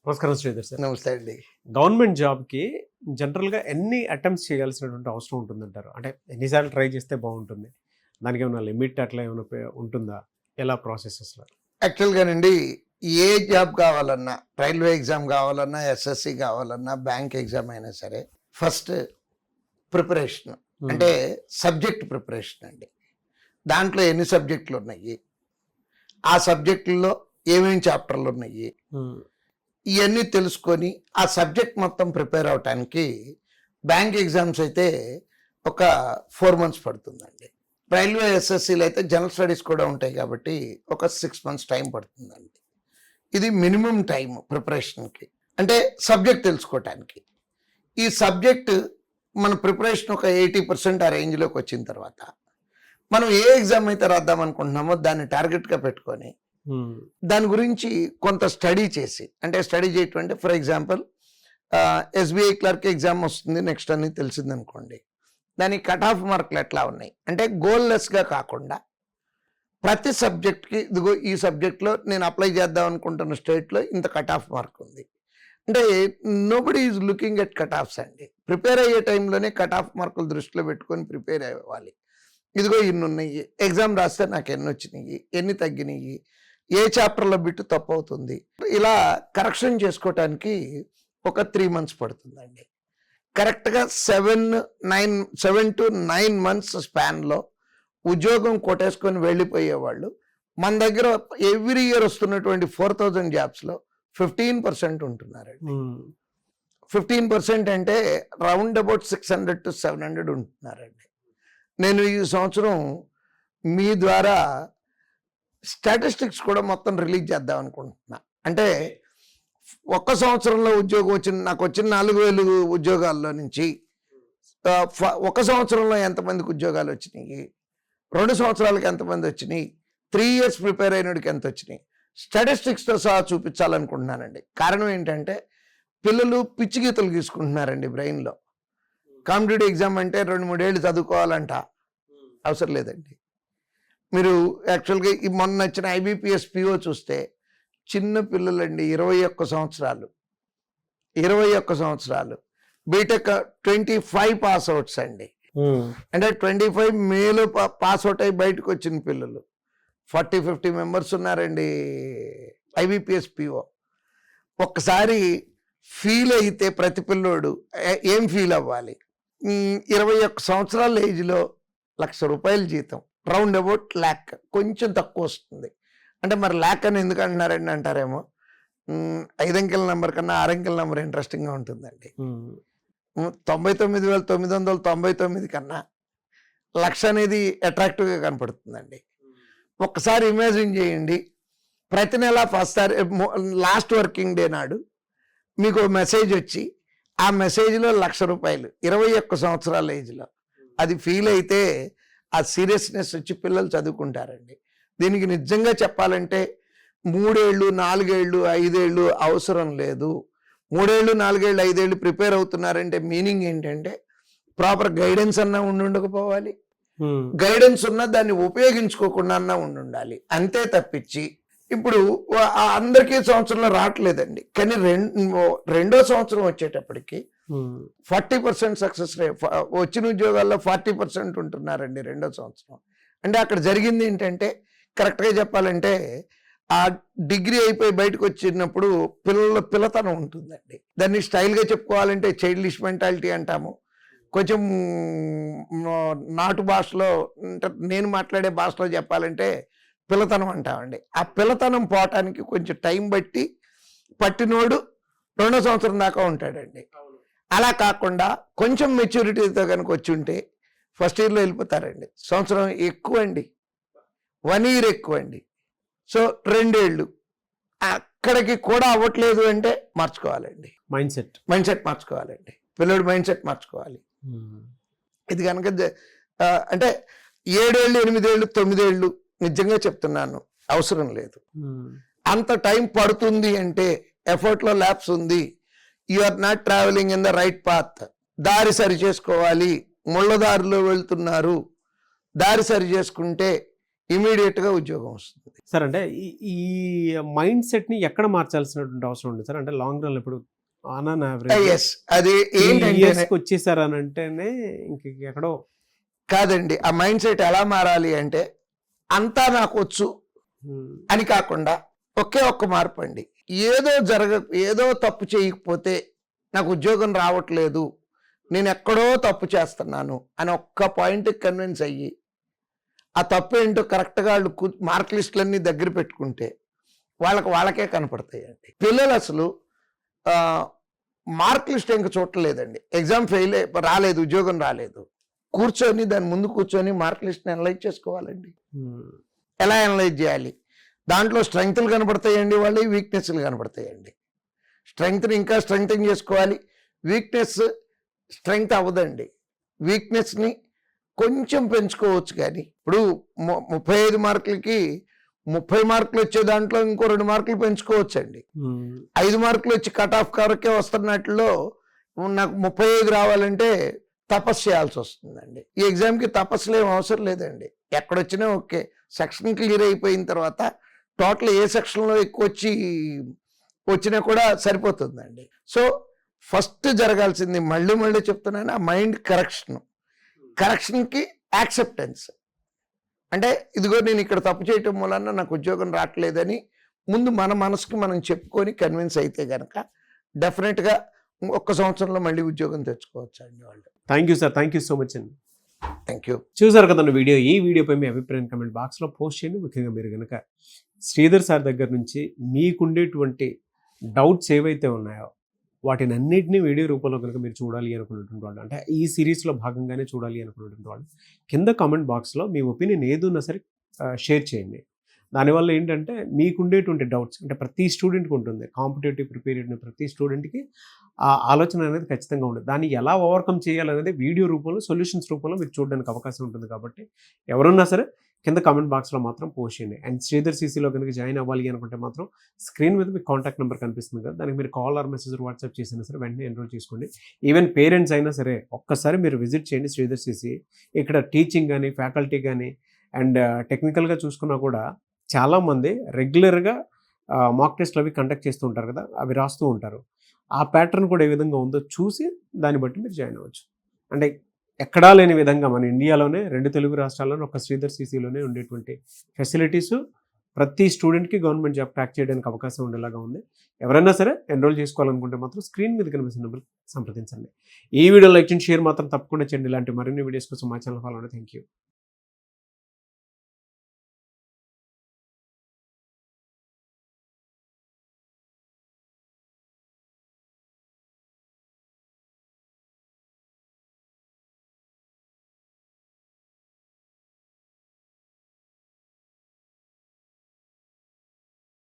నమస్కారం శ్రీధర్ సార్. నమస్తే అండి. గవర్నమెంట్ జాబ్‌కి జనరల్‌గా ఎన్ని అటెంప్ట్స్ చేయాల్సినటువంటి అవసరం ఉంటుందంటారు? అంటే ఎన్ని సార్లు ట్రై చేస్తే బావుంటుంది? దానికేమన్నా లిమిట్ అట్లా ఏమైనా ఉంటుందా? ఎలా ప్రాసెస్ అసలు? యాక్చువల్‌గానండి, ఏ జాబ్ కావాలన్నా, రైల్వే ఎగ్జామ్ కావాలన్నా, ఎస్ఎస్సి కావాలన్నా, బ్యాంక్ ఎగ్జామ్ అయినా సరే, ఫస్ట్ ప్రిపరేషన్ అంటే సబ్జెక్ట్ ప్రిపరేషన్ అండి. దాంట్లో ఎన్ని సబ్జెక్టులు ఉన్నాయి, ఆ సబ్జెక్టుల్లో ఏమేమి చాప్టర్లు ఉన్నాయి, ఇవన్నీ తెలుసుకొని ఆ సబ్జెక్ట్ మొత్తం ప్రిపేర్ అవటానికి బ్యాంక్ ఎగ్జామ్స్ అయితే ఒక 4 months పడుతుందండి. రైల్వే ఎస్ఎస్సీలు అయితే జనరల్ స్టడీస్ కూడా ఉంటాయి కాబట్టి ఒక 6 months టైం పడుతుందండి. ఇది మినిమం టైం ప్రిపరేషన్కి, అంటే సబ్జెక్ట్ తెలుసుకోవటానికి. ఈ సబ్జెక్ట్ మన ప్రిపరేషన్ ఒక 80% ఆ రేంజ్లోకి వచ్చిన తర్వాత మనం ఏ ఎగ్జామ్ అయితే రాద్దాం అనుకుంటున్నామో దాన్ని టార్గెట్గా పెట్టుకొని దాని గురించి కొంత స్టడీ చేసి, అంటే స్టడీ చేయటం అంటే for example SBI clerk exam వస్తుంది నెక్స్ట్ అని తెలిసింది అనుకోండి, దానికి కట్ ఆఫ్ మార్కులు ఎట్లా ఉన్నాయి అంటే గోల్లెస్గా కాకుండా ప్రతి సబ్జెక్ట్కి ఇదిగో ఈ సబ్జెక్ట్లో నేను అప్లై చేద్దాం అనుకుంటున్న స్టేట్లో ఇంత కట్ ఆఫ్ మార్క్ ఉంది అంటే nobody is looking at cut offs అండి. ప్రిపేర్ అయ్యే టైంలోనే కట్ ఆఫ్ మార్కులు దృష్టిలో పెట్టుకొని ప్రిపేర్ అవ్వాలి. ఇదిగో ఇన్ని ఉన్నాయి, ఎగ్జామ్ రాస్తే నాకు ఎన్ని వచ్చినాయి, ఎన్ని తగ్గినాయి, ఏ చాప్టర్లో బిట్టు తప్పు అవుతుంది, ఇలా కరెక్షన్ చేసుకోవటానికి ఒక 3 months పడుతుందండి. కరెక్ట్గా 7 to 9 months స్పాన్లో ఉద్యోగం కొట్టేసుకొని వెళ్ళిపోయేవాళ్ళు మన దగ్గర ఎవ్రీ ఇయర్ వస్తున్నటువంటి 4,000 జాబ్స్లో 15% ఉంటున్నారండి. 15% అంటే రౌండ్ అబౌట్ 600 to 700 ఉంటున్నారండి. నేను ఈ సంవత్సరం మీ ద్వారా స్టాటిస్టిక్స్ కూడా మొత్తం రిలీజ్ చేద్దాం అనుకుంటున్నా. అంటే ఒక్క సంవత్సరంలో ఉద్యోగం నాకు వచ్చిన 4,000 ఉద్యోగాల్లో నుంచి ఒక సంవత్సరంలో ఎంతమందికి ఉద్యోగాలు వచ్చినాయి, 2 సంవత్సరాలకి ఎంతమంది వచ్చినాయి, 3 years ప్రిపేర్ అయినడికి ఎంత వచ్చినాయి, స్టాటిస్టిక్స్తో సహా చూపించాలనుకుంటున్నానండి. కారణం ఏంటంటే పిల్లలు పిచ్చి గీతలు గీసుకుంటున్నారండి బ్రెయిన్లో. కాంపిటేటివ్ ఎగ్జామ్ అంటే 2-3 ఏళ్ళు చదువుకోవాలంట, అవసరం లేదండి. మీరు యాక్చువల్గా మొన్న వచ్చిన IBPS PO చూస్తే చిన్న పిల్లలండి, 21 సంవత్సరాలు బీటెక్ 25 పాస్ అవుట్స్ అండి. అంటే 25 మేలో పాస్ అవుట్ అయ్యి బయటకు వచ్చిన పిల్లలు 40-50 members ఉన్నారండి IBPS PO. ఒక్కసారి ఫీల్ అయితే ప్రతి పిల్లోడు ఏం ఫీల్ అవ్వాలి, 21 సంవత్సరాల ఏజ్లో ₹1,00,000 జీతం, రౌండ్ అబౌట్ lakh, కొంచెం తక్కువ వస్తుంది. అంటే మరి lakh అని ఎందుకు అంటున్నారండి అంటారేమో. 5 అంకెల నెంబర్ కన్నా 6 అంకెల నెంబర్ ఇంట్రెస్టింగ్గా ఉంటుందండి. 99,999 కన్నా 1,00,000 అనేది అట్రాక్టివ్గా కనపడుతుందండి. ఒక్కసారి ఇమాజిన్ చేయండి, ప్రతి నెల లాస్ట్ వర్కింగ్ డే నాడు మీకు మెసేజ్ వచ్చి ఆ మెసేజ్లో ₹1,00,000 21 సంవత్సరాల ఏజ్లో, అది ఫీల్ అయితే ఆ సీరియస్నెస్ వచ్చి పిల్లలు చదువుకుంటారండి. దీనికి నిజంగా చెప్పాలంటే 3 ఏళ్ళు 4 ఏళ్ళు 5 ఏళ్ళు అవసరం లేదు. 3 ఏళ్ళు 4 ఏళ్ళు 5 ఏళ్ళు ప్రిపేర్ అవుతున్నారంటే మీనింగ్ ఏంటంటే ప్రాపర్ గైడెన్స్ అన్నా ఉండకపోవాలి, గైడెన్స్ ఉన్నా దాన్ని ఉపయోగించుకోకుండా అన్నా ఉండాలి. అంతే తప్పించి ఇప్పుడు అందరికీ సంవత్సరంలో రావట్లేదండి, కానీ రెండో సంవత్సరం వచ్చేటప్పటికి 40% సక్సెస్ రేట్, వచ్చిన ఉద్యోగాల్లో 40% ఉంటున్నారండి రెండో సంవత్సరం. అంటే అక్కడ జరిగింది ఏంటంటే కరెక్ట్గా చెప్పాలంటే ఆ డిగ్రీ అయిపోయి బయటకు వచ్చినప్పుడు పిల్లతనం ఉంటుందండి. దాన్ని స్టైల్గా చెప్పుకోవాలంటే చైల్డిష్ మెంటాలిటీ అంటాము. కొంచెం నాటు భాషలో అంటే నేను మాట్లాడే భాషలో చెప్పాలంటే పిల్లతనం అంటామండి. ఆ పిల్లతనం పోవటానికి కొంచెం టైం బట్టి పట్టినోడు 2వ సంవత్సరం దాకా ఉంటాడండి. అలా కాకుండా కొంచెం మెచ్యూరిటీతో కనుక వచ్చి ఉంటే ఫస్ట్ ఇయర్లో వెళ్ళిపోతారండి. సంవత్సరం ఎక్కువ అండి, 1 year ఎక్కువ అండి. సో 2 ఏళ్ళు అక్కడికి కూడా అవ్వట్లేదు అంటే మార్చుకోవాలండి, మైండ్ సెట్ మార్చుకోవాలండి, పిల్లడు మైండ్ సెట్ మార్చుకోవాలి. ఇది కనుక అంటే 7 ఏళ్ళు 8 ఏళ్ళు 9 ఏళ్ళు నిజంగా చెప్తున్నాను అవసరం లేదు. అంత టైం పడుతుంది అంటే ఎఫర్ట్లో ల్యాప్స్ ఉంది, you are not travelling in the right path. దారి సరి చేసుకోవాలి, ముళ్ళదారిలో వెళ్తున్నారు, దారి సరి చేసుకుంటే ఇమీడియట్గా ఉద్యోగం వస్తుంది. సార్ అంటే ఈ మైండ్ సెట్ని ఎక్కడ మార్చాల్సినటువంటి అవసరం ఉంది సార్? అంటే లాంగ్ రన్ ఇప్పుడు ఆన్ అన్ యావరేజ్ ఎస్, అది ఏంటంటే ఇయర్స్కి వచ్చేసారని అంటేనే ఇంక ఎక్కడో కాదండి, ఆ మైండ్ సెట్ ఎలా మారాలి అంటే అంతా నాకు వచ్చు అని కాకుండా ఒకే ఒక్క మార్పు అండి. ఏదో తప్పు చేయకపోతే నాకు ఉద్యోగం రావట్లేదు, నేను ఎక్కడో తప్పు చేస్తున్నాను అని ఒక్క పాయింట్కి కన్విన్స్ అయ్యి ఆ తప్పు ఏంటో కరెక్ట్గా వాళ్ళు మార్క్ లిస్టులన్నీ దగ్గర పెట్టుకుంటే వాళ్ళకే కనపడతాయండి. పిల్లలు అసలు మార్క్ లిస్ట్ ఇంకా చూడలేదండి. ఎగ్జామ్ ఫెయిల్ రాలేదు, ఉద్యోగం రాలేదు, కూర్చొని దాని ముందు కూర్చొని మార్క్ లిస్ట్ని అనలైజ్ చేసుకోవాలండి. ఎలా అనలైజ్ చేయాలి? దాంట్లో స్ట్రెంగ్త్లు కనపడతాయండి, వాళ్ళు వీక్నెస్లు కనపడతాయండి. స్ట్రెంగ్త్ని ఇంకా స్ట్రెంగ్తన్ చేసుకోవాలి, వీక్నెస్ స్ట్రెంగ్త్ అవ్వదండి. వీక్నెస్ని కొంచెం పెంచుకోవచ్చు. కానీ ఇప్పుడు 35 మార్కులకి 30 మార్కులు వచ్చే దాంట్లో ఇంకో 2 మార్కులు పెంచుకోవచ్చు అండి. 5 మార్కులు వచ్చి కట్ ఆఫ్ కవరకే వస్తున్నట్లో నాకు 35 రావాలంటే తపస్సు చేయాల్సి వస్తుందండి. ఈ ఎగ్జామ్కి తపస్సులు ఏం అవసరం లేదండి, ఎక్కడొచ్చినా ఓకే. సెక్షన్ క్లియర్ అయిపోయిన తర్వాత టోటల్ ఏ సెక్షన్లో ఎక్కువ వచ్చినా కూడా సరిపోతుందండి. సో ఫస్ట్ జరగాల్సింది మళ్ళీ చెప్తున్నాను, ఆ మైండ్ కరెక్షన్కి యాక్సెప్టెన్స్. అంటే ఇదిగో నేను ఇక్కడ తప్పు చేయటం వలన నాకు ఉద్యోగం రావట్లేదని ముందు మన మనసుకి మనం చెప్పుకొని కన్విన్స్ అయితే కనుక డెఫినెట్గా 1 సంవత్సరంలో మళ్ళీ ఉద్యోగం తెచ్చుకోవచ్చు అండి వాళ్ళు. Thank you sir, thank you so much అండి. Thank you. చూసారు కదండి వీడియో. ఈ వీడియోపై మీ అభిప్రాయం కమెంట్ బాక్స్లో పోస్ట్ చేయండి. ముఖ్యంగా మీరు కనుక శ్రీధర్ సార్ దగ్గర నుంచి మీకుండేటువంటి డౌట్స్ ఏవైతే ఉన్నాయో వాటిని అన్నింటినీ వీడియో రూపంలో కనుక మీరు చూడాలి అనుకున్నటువంటి వాళ్ళు, అంటే ఈ సిరీస్లో భాగంగానే చూడాలి అనుకున్నటువంటి వాళ్ళు కింద కామెంట్ బాక్స్లో మీ ఒపీనియన్ ఏదున్నా సరే షేర్ చేయండి. దానివల్ల ఏంటంటే మీకుండేటువంటి డౌట్స్, అంటే ప్రతి స్టూడెంట్కి ఉంటుంది, కాంపిటేటివ్ ప్రిపేర్ అయిన ప్రతి స్టూడెంట్కి ఆ ఆలోచన అనేది ఖచ్చితంగా ఉంటుంది. దాన్ని ఎలా ఓవర్కమ్ చేయాలనేది వీడియో రూపంలో, సొల్యూషన్స్ రూపంలో మీరు చూడడానికి అవకాశం ఉంటుంది. కాబట్టి ఎవరున్నా సరే కింద కామెంట్ బాక్స్లో మాత్రం పోస్ట్ చేయండి. అండ్ శ్రీధర్ సీసీలో కనుక జాయిన్ అవ్వాలి అనుకుంటే మాత్రం స్క్రీన్ మీద మీకు కాంటాక్ట్ నెంబర్ కనిపిస్తుంది కదా, దానికి మీరు కాల్ ఆర్ మెసేజ్ వాట్సాప్ చేసినా సరే వెంటనే ఎన్రోల్ చేసుకోండి. ఈవెన్ పేరెంట్స్ అయినా సరే ఒక్కసారి మీరు విజిట్ చేయండి శ్రీధర్ సీసీ. ఇక్కడ టీచింగ్ కానీ, ఫ్యాకల్టీ కానీ అండ్ టెక్నికల్గా చూసుకున్నా కూడా చాలామంది రెగ్యులర్గా మాక్ టెస్ట్లు అవి కండక్ట్ చేస్తూ ఉంటారు కదా, అవి రాస్తూ ఉంటారు. ఆ ప్యాటర్న్ కూడా ఏ విధంగా ఉందో చూసి దాన్ని బట్టి మీరు జాయిన్ అవ్వచ్చు. అంటే ఎక్కడా లేని విధంగా మన ఇండియాలోనే 2 తెలుగు రాష్ట్రాల్లోనే ఒక శ్రీధర్ సీసీలోనే ఉండేటువంటి ఫెసిలిటీస్ ప్రతి స్టూడెంట్కి గవర్నమెంట్ జాబ్ క్రాక్ చేయడానికి అవకాశం ఉండేలాగా ఉంది. ఎవరైనా సరే ఎన్రోల్ చేసుకోవాలనుకుంటే మాత్రం స్క్రీన్ మీద కనిపిస్తున్న నెంబర్ సంప్రదించండి. ఈ వీడియో లైక్ చేయండి, షేర్ మాత్రం తప్పకుండా చేయండి. ఇలాంటి మరిన్ని వీడియోస్ కోసం మా ఛానల్ ఫాలో అవ్వండి. Thank you.